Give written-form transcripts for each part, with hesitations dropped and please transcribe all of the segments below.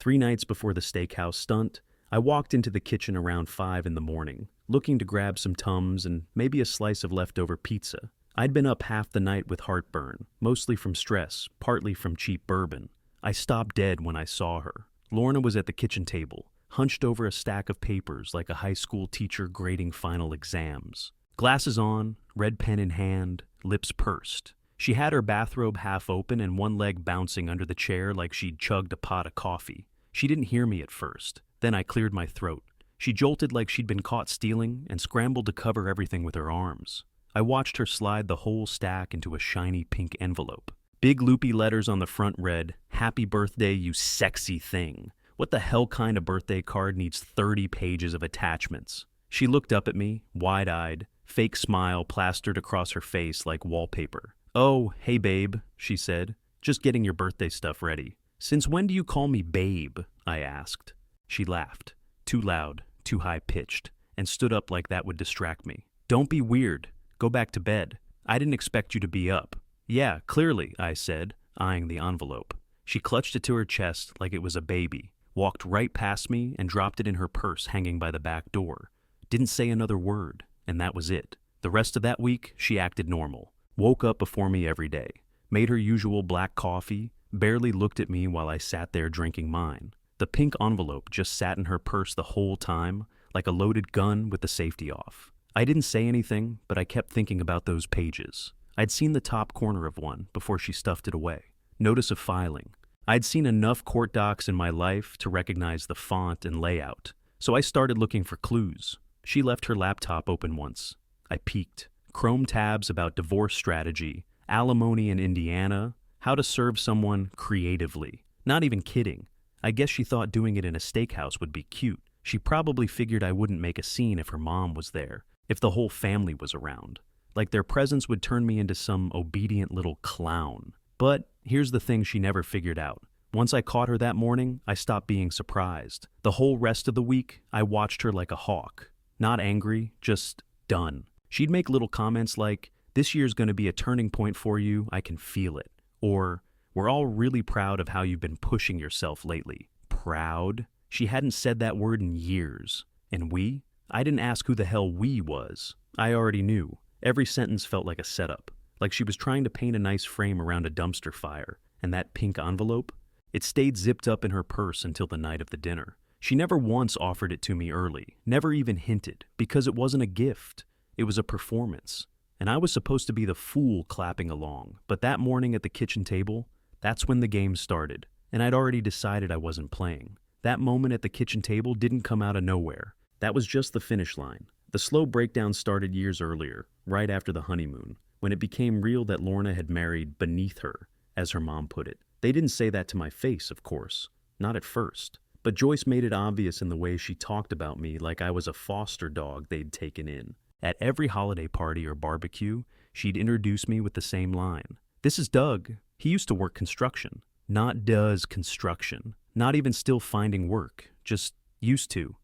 3 nights before the steakhouse stunt, I walked into the kitchen around 5 in the morning, looking to grab some Tums and maybe a slice of leftover pizza. I'd been up half the night with heartburn, mostly from stress, partly from cheap bourbon. I stopped dead when I saw her. Lorna was at the kitchen table, hunched over a stack of papers like a high school teacher grading final exams. Glasses on, red pen in hand, lips pursed. She had her bathrobe half open and one leg bouncing under the chair like she'd chugged a pot of coffee. She didn't hear me at first. Then I cleared my throat. She jolted like she'd been caught stealing and scrambled to cover everything with her arms. I watched her slide the whole stack into a shiny pink envelope. Big loopy letters on the front read, "Happy birthday, you sexy thing." What the hell kind of birthday card needs 30 pages of attachments? She looked up at me, wide-eyed, fake smile plastered across her face like wallpaper. "Oh, hey babe," she said. "Just getting your birthday stuff ready." "Since when do you call me babe?" I asked. She laughed, too loud, too high-pitched, and stood up like that would distract me. "Don't be weird. Go back to bed. I didn't expect you to be up." "Yeah, clearly," I said, eyeing the envelope. She clutched it to her chest like it was a baby, walked right past me and dropped it in her purse hanging by the back door. Didn't say another word, and that was it. The rest of that week, she acted normal. Woke up before me every day, made her usual black coffee, barely looked at me while I sat there drinking mine. The pink envelope just sat in her purse the whole time, like a loaded gun with the safety off. I didn't say anything, but I kept thinking about those pages. I'd seen the top corner of one before she stuffed it away. Notice of filing. I'd seen enough court docs in my life to recognize the font and layout, so I started looking for clues. She left her laptop open once. I peeked. Chrome tabs about divorce strategy, alimony in Indiana, how to serve someone creatively. Not even kidding. I guess she thought doing it in a steakhouse would be cute. She probably figured I wouldn't make a scene if her mom was there, if the whole family was around. Like their presence would turn me into some obedient little clown. But here's the thing she never figured out. Once I caught her that morning, I stopped being surprised. The whole rest of the week, I watched her like a hawk. Not angry, just done. She'd make little comments like, "This year's gonna be a turning point for you, I can feel it." Or, "We're all really proud of how you've been pushing yourself lately." Proud? She hadn't said that word in years. And we? I didn't ask who the hell we was. I already knew. Every sentence felt like a setup. Like she was trying to paint a nice frame around a dumpster fire. And that pink envelope? It stayed zipped up in her purse until the night of the dinner. She never once offered it to me early, never even hinted, because it wasn't a gift. It was a performance. And I was supposed to be the fool clapping along. But that morning at the kitchen table, that's when the game started. And I'd already decided I wasn't playing. That moment at the kitchen table didn't come out of nowhere. That was just the finish line. The slow breakdown started years earlier, right after the honeymoon, when it became real that Lorna had married beneath her, as her mom put it. They didn't say that to my face, of course. Not at first. But Joyce made it obvious in the way she talked about me like I was a foster dog they'd taken in. At every holiday party or barbecue, she'd introduce me with the same line. "This is Doug. He used to work construction." Not does construction. Not even still finding work. Just used to.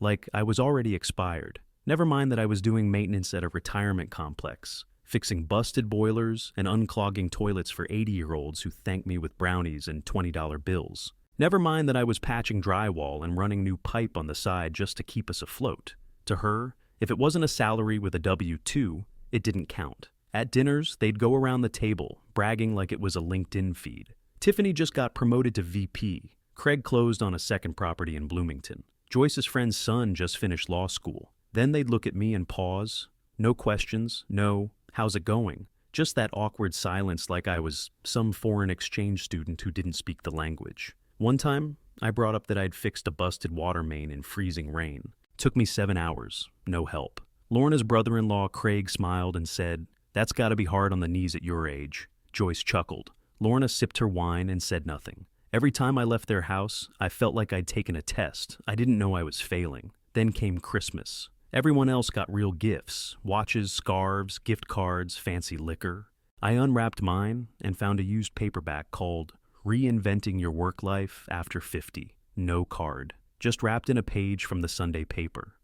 Like I was already expired. Never mind that I was doing maintenance at a retirement complex, fixing busted boilers and unclogging toilets for 80-year-olds who thanked me with brownies and $20 bills. Never mind that I was patching drywall and running new pipe on the side just to keep us afloat. To her, if it wasn't a salary with a W-2, it didn't count. At dinners, they'd go around the table, bragging like it was a LinkedIn feed. Tiffany just got promoted to VP. Craig closed on a second property in Bloomington. Joyce's friend's son just finished law school. Then they'd look at me and pause. No questions, no, "How's it going?" Just that awkward silence like I was some foreign exchange student who didn't speak the language. One time, I brought up that I'd fixed a busted water main in freezing rain. Took me 7 hours, no help. Lorna's brother-in-law, Craig, smiled and said, "That's gotta be hard on the knees at your age." Joyce chuckled. Lorna sipped her wine and said nothing. Every time I left their house, I felt like I'd taken a test. I didn't know I was failing. Then came Christmas. Everyone else got real gifts, watches, scarves, gift cards, fancy liquor. I unwrapped mine and found a used paperback called Reinventing Your Work Life After 50. No card, just wrapped in a page from the Sunday paper.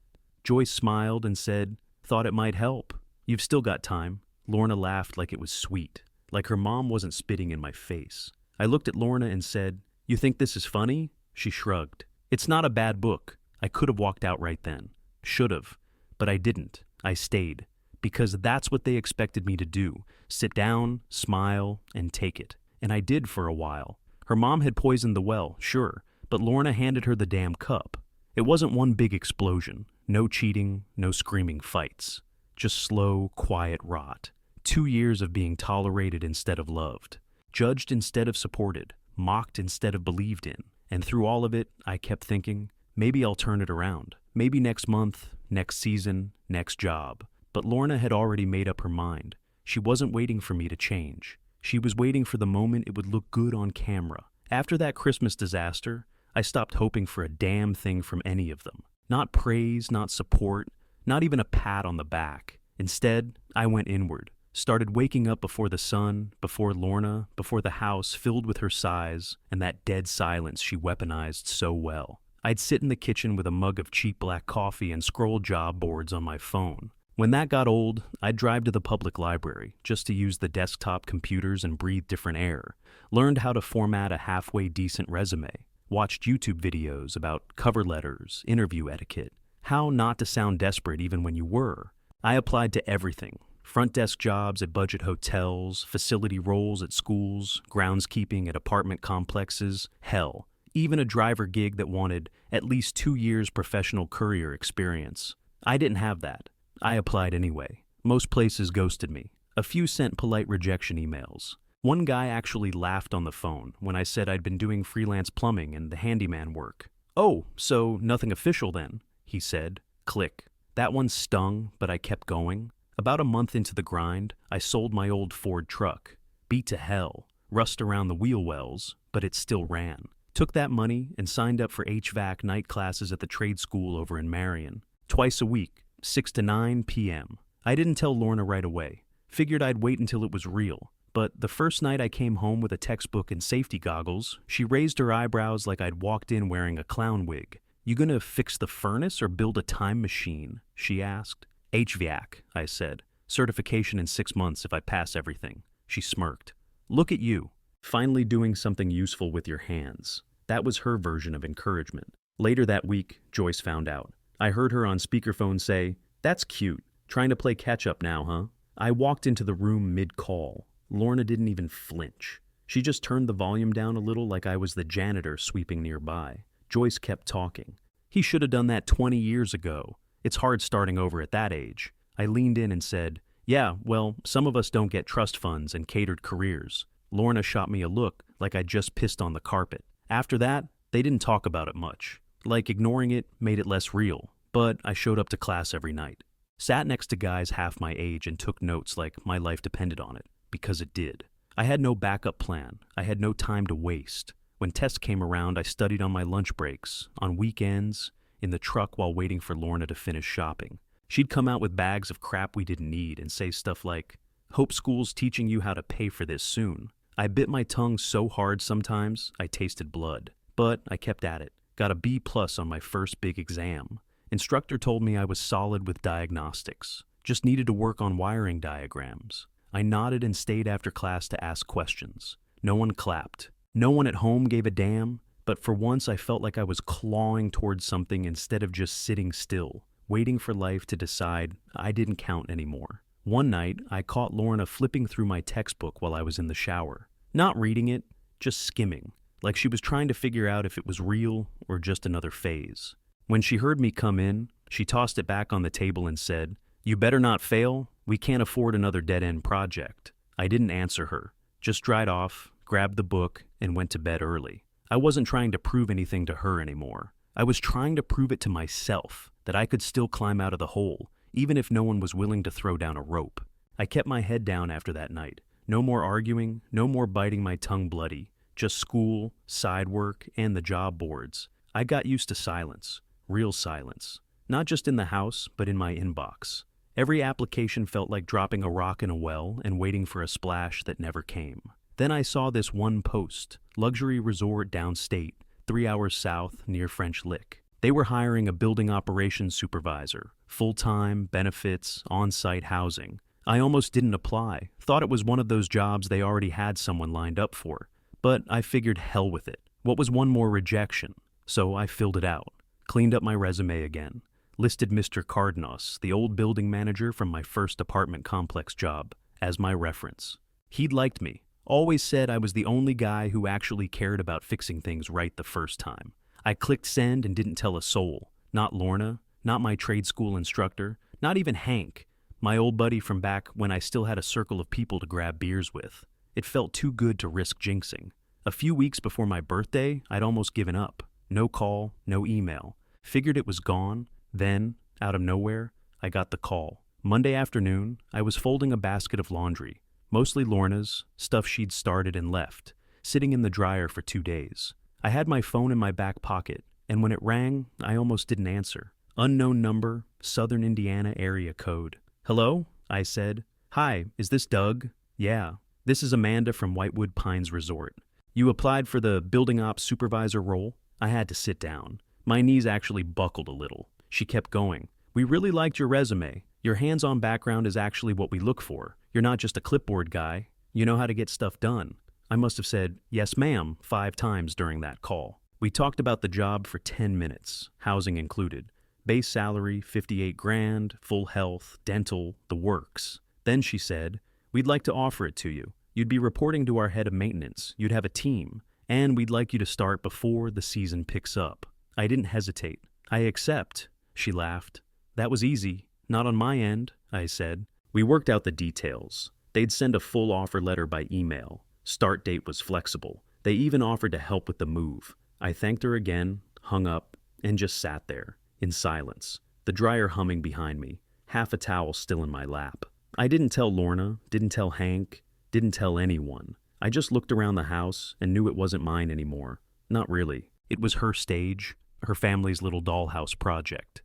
Joyce smiled and said, "Thought it might help. You've still got time." Lorna laughed like it was sweet, like her mom wasn't spitting in my face. I looked at Lorna and said, "You think this is funny?" She shrugged. It's not a bad book. I could have walked out right then. Should have. But I didn't. I stayed. Because that's what they expected me to do. Sit down, smile, and take it. And I did for a while. Her mom had poisoned the well, sure, but Lorna handed her the damn cup. It wasn't one big explosion. No cheating, no screaming fights. Just slow, quiet rot. 2 years of being tolerated instead of loved. Judged instead of supported. Mocked instead of believed in. And through all of it, I kept thinking, maybe I'll turn it around. Maybe next month, next season, next job. But Lorna had already made up her mind. She wasn't waiting for me to change. She was waiting for the moment it would look good on camera. After that Christmas disaster, I stopped hoping for a damn thing from any of them. Not praise, not support, not even a pat on the back. Instead, I went inward. Started waking up before the sun, before Lorna, before the house filled with her sighs and that dead silence she weaponized so well. I'd sit in the kitchen with a mug of cheap black coffee and scroll job boards on my phone. When that got old, I'd drive to the public library just to use the desktop computers and breathe different air. Learned how to format a halfway decent resume. Watched YouTube videos about cover letters, interview etiquette, how not to sound desperate even when you were. I applied to everything. Front desk jobs at budget hotels, facility roles at schools, groundskeeping at apartment complexes, hell, even a driver gig that wanted at least 2 years professional courier experience. I didn't have that. I applied anyway. Most places ghosted me. A few sent polite rejection emails. One guy actually laughed on the phone when I said I'd been doing freelance plumbing and the handyman work. "Oh, so nothing official then," he said. Click. That one stung, but I kept going. About a month into the grind, I sold my old Ford truck. Beat to hell. Rust around the wheel wells, but it still ran. Took that money and signed up for HVAC night classes at the trade school over in Marion. Twice a week, 6 to 9 p.m. I didn't tell Lorna right away. Figured I'd wait until it was real. But the first night I came home with a textbook and safety goggles, she raised her eyebrows like I'd walked in wearing a clown wig. "You gonna fix the furnace or build a time machine?" she asked. "HVAC," I said. "Certification in 6 months if I pass everything." She smirked. "Look at you. Finally doing something useful with your hands." That was her version of encouragement. Later that week, Joyce found out. I heard her on speakerphone say, "That's cute. Trying to play catch-up now, huh?" I walked into the room mid-call. Lorna didn't even flinch. She just turned the volume down a little like I was the janitor sweeping nearby. Joyce kept talking. "He should have done that 20 years ago. It's hard starting over at that age." I leaned in and said, "Yeah, well, some of us don't get trust funds and catered careers." Lorna shot me a look like I'd just pissed on the carpet. After that, they didn't talk about it much. Like ignoring it made it less real, but I showed up to class every night. Sat next to guys half my age and took notes like my life depended on it, because it did. I had no backup plan. I had no time to waste. When tests came around, I studied on my lunch breaks, on weekends, in the truck while waiting for Lorna to finish shopping. She'd come out with bags of crap we didn't need and say stuff like, "Hope school's teaching you how to pay for this soon." I bit my tongue so hard sometimes I tasted blood, but I kept at it. Got a B+ on my first big exam. Instructor told me I was solid with diagnostics. Just needed to work on wiring diagrams. I nodded and stayed after class to ask questions. No one clapped. No one at home gave a damn, but for once I felt like I was clawing towards something instead of just sitting still, waiting for life to decide I didn't count anymore. One night, I caught Lorna flipping through my textbook while I was in the shower. Not reading it, just skimming, like she was trying to figure out if it was real or just another phase. When she heard me come in, she tossed it back on the table and said, "You better not fail. We can't afford another dead-end project." I didn't answer her, just dried off, grabbed the book, and went to bed early. I wasn't trying to prove anything to her anymore. I was trying to prove it to myself, that I could still climb out of the hole, even if no one was willing to throw down a rope. I kept my head down after that night. No more arguing, no more biting my tongue bloody, just school, side work, and the job boards. I got used to silence, real silence, not just in the house, but in my inbox. Every application felt like dropping a rock in a well and waiting for a splash that never came. Then I saw this one post, luxury resort downstate, 3 hours south near French Lick. They were hiring a building operations supervisor, full-time, benefits, on-site housing. I almost didn't apply, thought it was one of those jobs they already had someone lined up for. But I figured hell with it. What was one more rejection? So I filled it out, cleaned up my resume again, listed Mr. Cardenas, the old building manager from my first apartment complex job, as my reference. He'd liked me, always said I was the only guy who actually cared about fixing things right the first time. I clicked send and didn't tell a soul. Not Lorna, not my trade school instructor, not even Hank, my old buddy from back when I still had a circle of people to grab beers with. It felt too good to risk jinxing. A few weeks before my birthday, I'd almost given up. No call, no email. Figured it was gone. Then, out of nowhere, I got the call. Monday afternoon, I was folding a basket of laundry, mostly Lorna's, stuff she'd started and left, sitting in the dryer for 2 days. I had my phone in my back pocket, and when it rang, I almost didn't answer. Unknown number, Southern Indiana area code. "Hello?" I said. "Hi, is this Doug?" "Yeah, this is Amanda from Whitewood Pines Resort. You applied for the building ops supervisor role?" I had to sit down. My knees actually buckled a little. She kept going. "We really liked your resume. Your hands-on background is actually what we look for. You're not just a clipboard guy. You know how to get stuff done." I must have said, "Yes, ma'am," 5 times during that call. We talked about the job for 10 minutes, housing included. Base salary, 58 grand, full health, dental, the works. Then she said, "We'd like to offer it to you. You'd be reporting to our head of maintenance. You'd have a team. And we'd like you to start before the season picks up." I didn't hesitate. "I accept," she laughed. "That was easy. Not on my end," I said. We worked out the details. They'd send a full offer letter by email. Start date was flexible. They even offered to help with the move. I thanked her again, hung up, and just sat there, in silence, the dryer humming behind me, half a towel still in my lap. I didn't tell Lorna, didn't tell Hank, didn't tell anyone. I just looked around the house and knew it wasn't mine anymore. Not really. It was her stage, her family's little dollhouse project.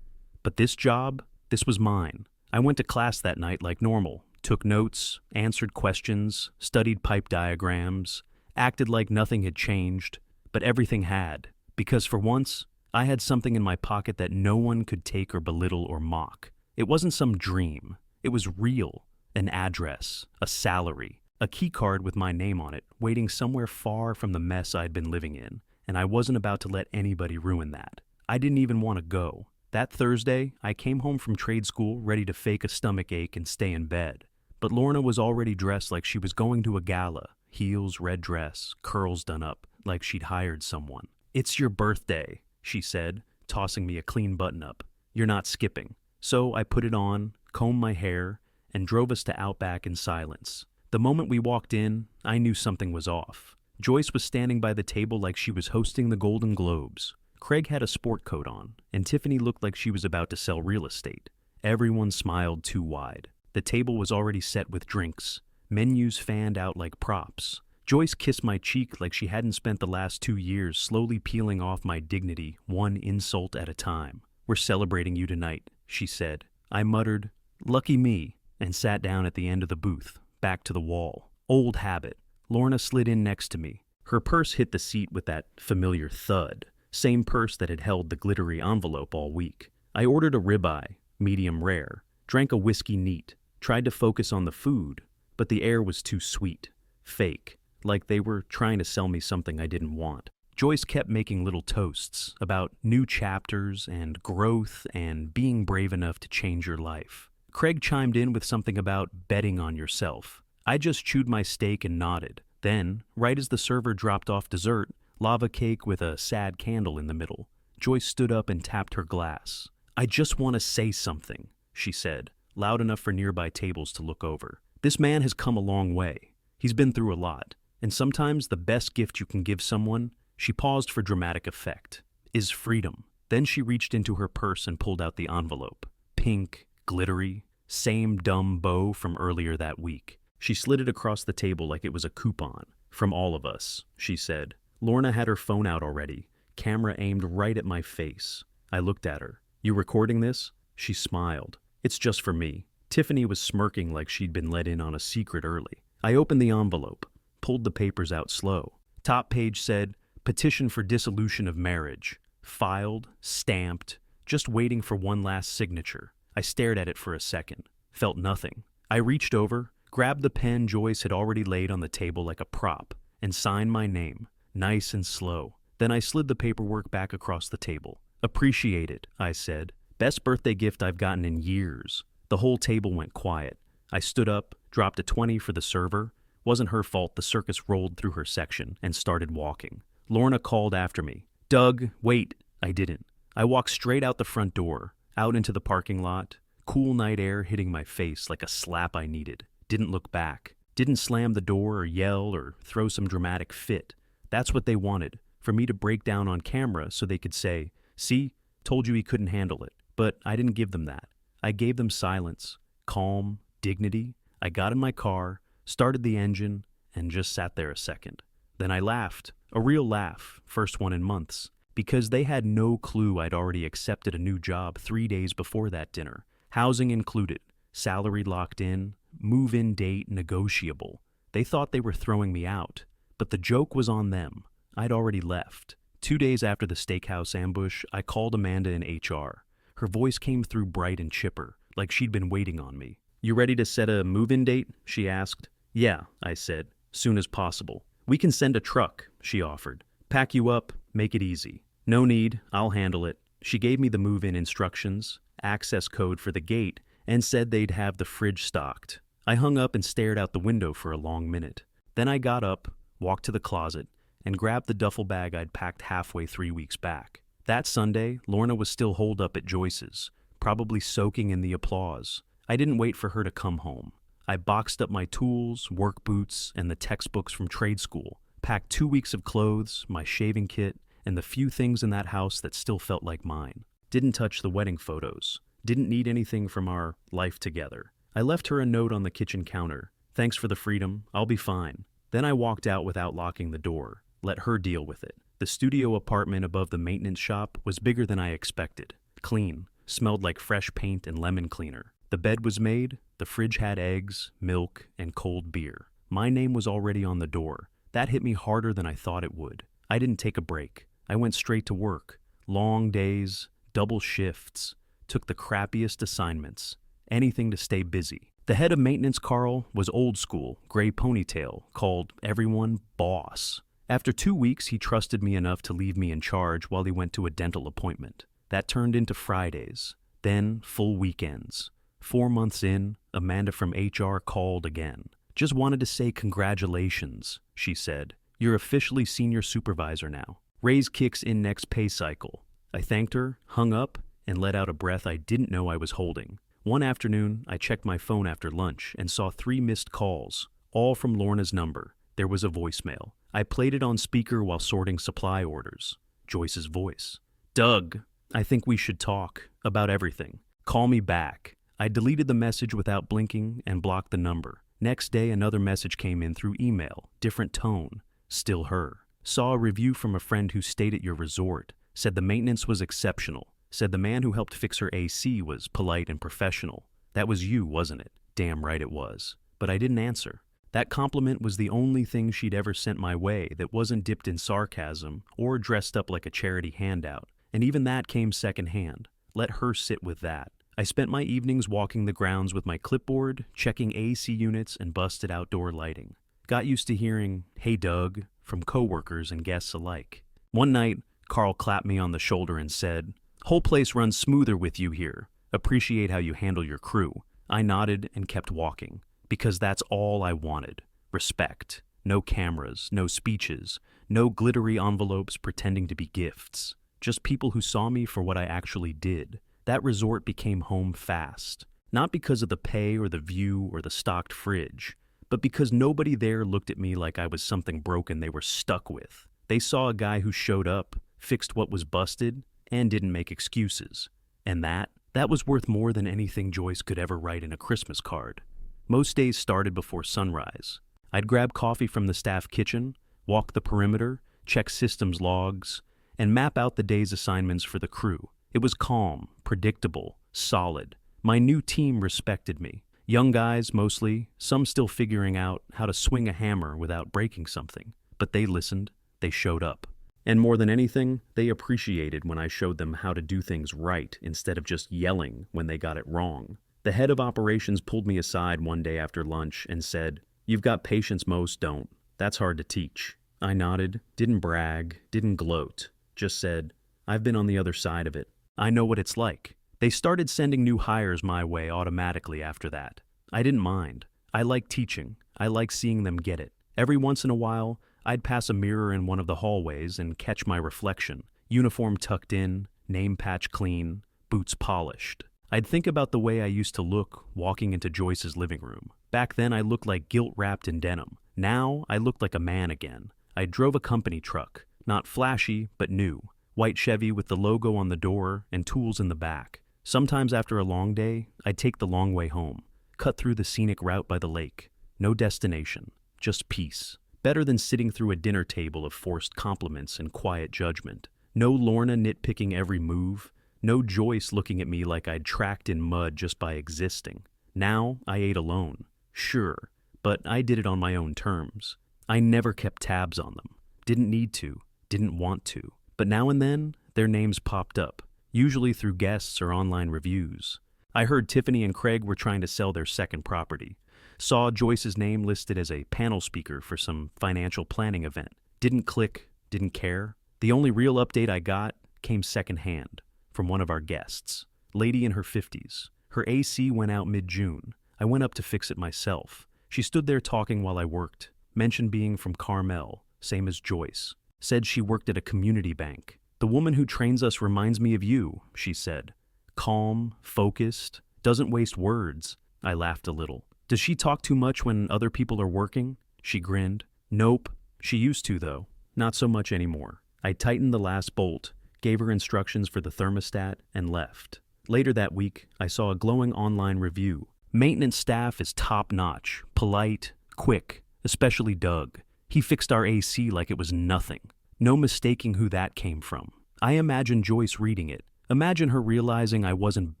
But this job, this was mine. I went to class that night like normal, took notes, answered questions, studied pipe diagrams, acted like nothing had changed, but everything had, because for once, I had something in my pocket that no one could take or belittle or mock. It wasn't some dream. It was real. An address, a salary, a key card with my name on it, waiting somewhere far from the mess I'd been living in, and I wasn't about to let anybody ruin that. I didn't even want to go. That Thursday, I came home from trade school ready to fake a stomach ache and stay in bed. But Lorna was already dressed like she was going to a gala, heels, red dress, curls done up, like she'd hired someone. "It's your birthday," she said, tossing me a clean button-up. "You're not skipping." So I put it on, combed my hair, and drove us to Outback in silence. The moment we walked in, I knew something was off. Joyce was standing by the table like she was hosting the Golden Globes. Craig had a sport coat on, and Tiffany looked like she was about to sell real estate. Everyone smiled too wide. The table was already set with drinks, menus fanned out like props. Joyce kissed my cheek like she hadn't spent the last 2 years slowly peeling off my dignity, one insult at a time. "We're celebrating you tonight," she said. I muttered, "Lucky me," and sat down at the end of the booth, back to the wall. Old habit. Lorna slid in next to me. Her purse hit the seat with that familiar thud, same purse that had held the glittery envelope all week. I ordered a ribeye, medium rare, drank a whiskey neat, tried to focus on the food, but the air was too sweet, fake, like they were trying to sell me something I didn't want. Joyce kept making little toasts about new chapters and growth and being brave enough to change your life. Craig chimed in with something about betting on yourself. I just chewed my steak and nodded. Then, right as the server dropped off dessert, lava cake with a sad candle in the middle, Joyce stood up and tapped her glass. "I just want to say something," she said, loud enough for nearby tables to look over. "This man has come a long way. He's been through a lot, and sometimes the best gift you can give someone," she paused for dramatic effect, "is freedom." Then she reached into her purse and pulled out the envelope. Pink, glittery, same dumb bow from earlier that week. She slid it across the table like it was a coupon. "From all of us," she said. Lorna had her phone out already, camera aimed right at my face. I looked at her. "You recording this?" She smiled. "It's just for me." Tiffany was smirking like she'd been let in on a secret early. I opened the envelope, pulled the papers out slow. Top page said, "Petition for dissolution of marriage." Filed, stamped, just waiting for one last signature. I stared at it for a second, felt nothing. I reached over, grabbed the pen Joyce had already laid on the table like a prop, and signed my name, nice and slow. Then I slid the paperwork back across the table. "Appreciate it," I said. "Best birthday gift I've gotten in years." The whole table went quiet. I stood up, dropped a 20 for the server. Wasn't her fault the circus rolled through her section and started walking. Lorna called after me. "Doug, wait." I didn't. I walked straight out the front door, out into the parking lot, cool night air hitting my face like a slap I needed. Didn't look back. Didn't slam the door or yell or throw some dramatic fit. That's what they wanted, for me to break down on camera so they could say, "See, told you he couldn't handle it." But I didn't give them that. I gave them silence, calm, dignity. I got in my car, started the engine, and just sat there a second. Then I laughed, a real laugh, first one in months, because they had no clue I'd already accepted a new job 3 days before that dinner. Housing included, salary locked in, move-in date negotiable. They thought they were throwing me out, but the joke was on them. I'd already left. 2 days after the Steakhouse ambush, I called Amanda in HR. Her voice came through bright and chipper, like she'd been waiting on me. "You ready to set a move-in date?" she asked. "Yeah," I said, "soon as possible." "We can send a truck," she offered. "Pack you up, make it easy." "No need, I'll handle it." She gave me the move-in instructions, access code for the gate, and said they'd have the fridge stocked. I hung up and stared out the window for a long minute. Then I got up, walked to the closet, and grabbed the duffel bag I'd packed halfway 3 weeks back. That Sunday, Lorna was still holed up at Joyce's, probably soaking in the applause. I didn't wait for her to come home. I boxed up my tools, work boots, and the textbooks from trade school, packed 2 weeks of clothes, my shaving kit, and the few things in that house that still felt like mine. Didn't touch the wedding photos. Didn't need anything from our life together. I left her a note on the kitchen counter. "Thanks for the freedom, I'll be fine." Then I walked out without locking the door, let her deal with it. The studio apartment above the maintenance shop was bigger than I expected. Clean, smelled like fresh paint and lemon cleaner. The bed was made, the fridge had eggs, milk, and cold beer. My name was already on the door. That hit me harder than I thought it would. I didn't take a break. I went straight to work. Long days, double shifts, took the crappiest assignments. Anything to stay busy. The head of maintenance, Carl, was old school, gray ponytail, called everyone boss. After 2 weeks, he trusted me enough to leave me in charge while he went to a dental appointment. That turned into Fridays, then full weekends. 4 months in, Amanda from HR called again. "Just wanted to say congratulations," she said. "You're officially senior supervisor now. Raise kicks in next pay cycle." I thanked her, hung up, and let out a breath I didn't know I was holding. One afternoon, I checked my phone after lunch and saw 3 missed calls, all from Lorna's number. There was a voicemail. I played it on speaker while sorting supply orders. Joyce's voice. "Doug, I think we should talk about everything. Call me back." I deleted the message without blinking and blocked the number. Next day, another message came in through email, different tone, still her. "Saw a review from a friend who stayed at your resort. Said the maintenance was exceptional. Said the man who helped fix her AC was polite and professional. That was you, wasn't it?" Damn right it was. But I didn't answer. That compliment was the only thing she'd ever sent my way that wasn't dipped in sarcasm or dressed up like a charity handout. And even that came secondhand. Let her sit with that. I spent my evenings walking the grounds with my clipboard, checking AC units and busted outdoor lighting. Got used to hearing, "Hey Doug," from coworkers and guests alike. One night, Carl clapped me on the shoulder and said, "Whole place runs smoother with you here. Appreciate how you handle your crew." I nodded and kept walking, because that's all I wanted. Respect. No cameras, no speeches, no glittery envelopes pretending to be gifts. Just people who saw me for what I actually did. That resort became home fast. Not because of the pay or the view or the stocked fridge, but because nobody there looked at me like I was something broken they were stuck with. They saw a guy who showed up, fixed what was busted, and didn't make excuses. And that was worth more than anything Joyce could ever write in a Christmas card. Most days started before sunrise. I'd grab coffee from the staff kitchen, walk the perimeter, check systems logs, and map out the day's assignments for the crew. It was calm, predictable, solid. My new team respected me. Young guys, mostly, some still figuring out how to swing a hammer without breaking something. But they listened, they showed up. And more than anything, they appreciated when I showed them how to do things right instead of just yelling when they got it wrong. The head of operations pulled me aside one day after lunch and said, "You've got patience most don't. That's hard to teach." I nodded, didn't brag, didn't gloat, just said, I've been on the other side of it. I know what it's like. They started sending new hires my way automatically after that. I didn't mind. I like teaching. I like seeing them get it. Every once in a while, I'd pass a mirror in one of the hallways and catch my reflection. Uniform tucked in, name patch clean, boots polished. I'd think about the way I used to look walking into Joyce's living room. Back then I looked like guilt wrapped in denim. Now I looked like a man again. I drove a company truck, not flashy, but new. White Chevy with the logo on the door and tools in the back. Sometimes after a long day, I'd take the long way home, cut through the scenic route by the lake. No destination, just peace. Better than sitting through a dinner table of forced compliments and quiet judgment. No Lorna nitpicking every move. No Joyce looking at me like I'd tracked in mud just by existing. Now I ate alone, sure, but I did it on my own terms. I never kept tabs on them. Didn't need to, didn't want to. But now and then, their names popped up, usually through guests or online reviews. I heard Tiffany and Craig were trying to sell their second property. Saw Joyce's name listed as a panel speaker for some financial planning event. Didn't click, didn't care. The only real update I got came secondhand, from one of our guests. Lady in her 50s. Her AC went out mid-June. I went up to fix it myself. She stood there talking while I worked. Mentioned being from Carmel, same as Joyce. Said she worked at a community bank. The woman who trains us reminds me of you, she said. Calm, focused, doesn't waste words. I laughed a little. Does she talk too much when other people are working? She grinned. Nope. She used to, though. Not so much anymore. I tightened the last bolt, gave her instructions for the thermostat, and left. Later that week, I saw a glowing online review. Maintenance staff is top-notch, polite, quick, especially Doug. He fixed our AC like it was nothing. No mistaking who that came from. I imagine Joyce reading it. Imagine her realizing I wasn't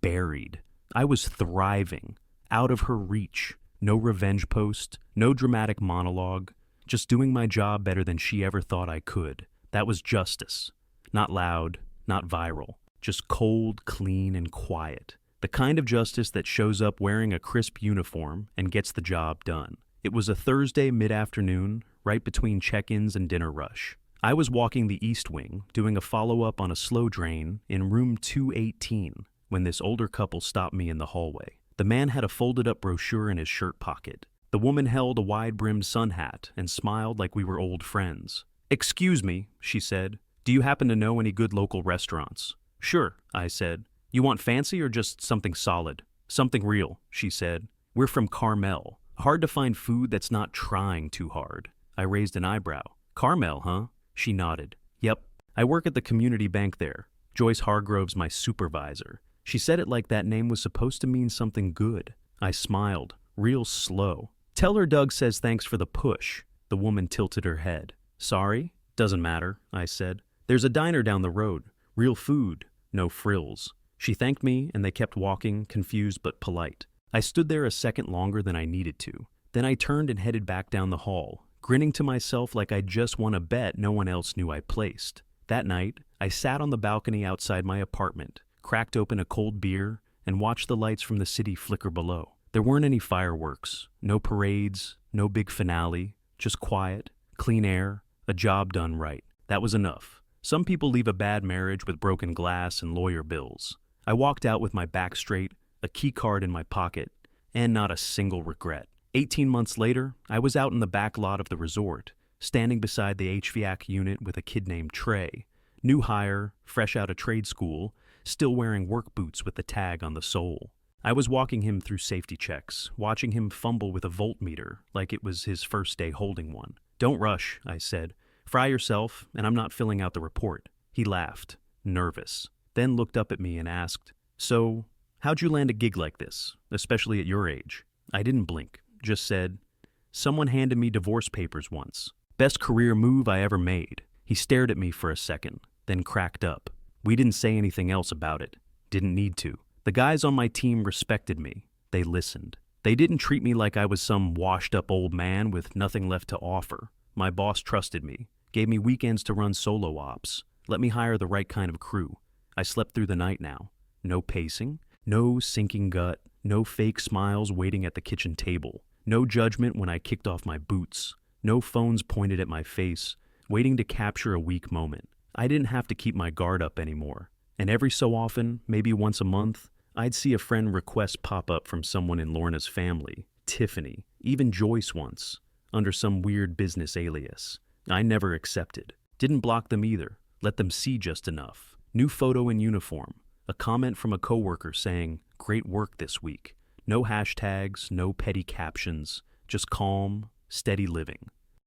buried. I was thriving, out of her reach. No revenge post, no dramatic monologue, just doing my job better than she ever thought I could. That was justice. Not loud, not viral, just cold, clean, and quiet. The kind of justice that shows up wearing a crisp uniform and gets the job done. It was a Thursday mid-afternoon, right between check-ins and dinner rush. I was walking the East Wing, doing a follow-up on a slow drain in room 218, when this older couple stopped me in the hallway. The man had a folded-up brochure in his shirt pocket. The woman held a wide-brimmed sun hat and smiled like we were old friends. "Excuse me," she said. "Do you happen to know any good local restaurants?" "Sure," I said. "You want fancy or just something solid?" "Something real," she said. "We're from Carmel. Hard to find food that's not trying too hard." I raised an eyebrow. "Carmel, huh?" She nodded. "Yep. I work at the community bank there. Joyce Hargrove's my supervisor." She said it like that name was supposed to mean something good. I smiled, real slow. "Tell her Doug says thanks for the push." The woman tilted her head. "Sorry? Doesn't matter," I said. "There's a diner down the road. Real food. No frills." She thanked me and they kept walking, confused but polite. I stood there a second longer than I needed to. Then I turned and headed back down the hall, grinning to myself like I'd just won a bet no one else knew I placed. That night, I sat on the balcony outside my apartment, cracked open a cold beer, and watched the lights from the city flicker below. There weren't any fireworks, no parades, no big finale, just quiet, clean air, a job done right. That was enough. Some people leave a bad marriage with broken glass and lawyer bills. I walked out with my back straight, a key card in my pocket, and not a single regret. 18 months later, I was out in the back lot of the resort, standing beside the HVAC unit with a kid named Trey, new hire, fresh out of trade school, still wearing work boots with the tag on the sole. I was walking him through safety checks, watching him fumble with a voltmeter like it was his first day holding one. "Don't rush," I said. "Fry yourself, and I'm not filling out the report." He laughed, nervous, then looked up at me and asked, "So, how'd you land a gig like this, especially at your age?" I didn't blink, just said, "Someone handed me divorce papers once. Best career move I ever made." He stared at me for a second, then cracked up. We didn't say anything else about it. Didn't need to. The guys on my team respected me. They listened. They didn't treat me like I was some washed-up old man with nothing left to offer. My boss trusted me, gave me weekends to run solo ops, let me hire the right kind of crew. I slept through the night now. No pacing, no sinking gut, no fake smiles waiting at the kitchen table, no judgment when I kicked off my boots, no phones pointed at my face, waiting to capture a weak moment. I didn't have to keep my guard up anymore. And every so often, maybe once a month, I'd see a friend request pop up from someone in Lorna's family, Tiffany, even Joyce once, under some weird business alias. I never accepted. Didn't block them either. Let them see just enough. New photo in uniform. A comment from a coworker saying, "Great work this week." No hashtags, no petty captions, just calm, steady living.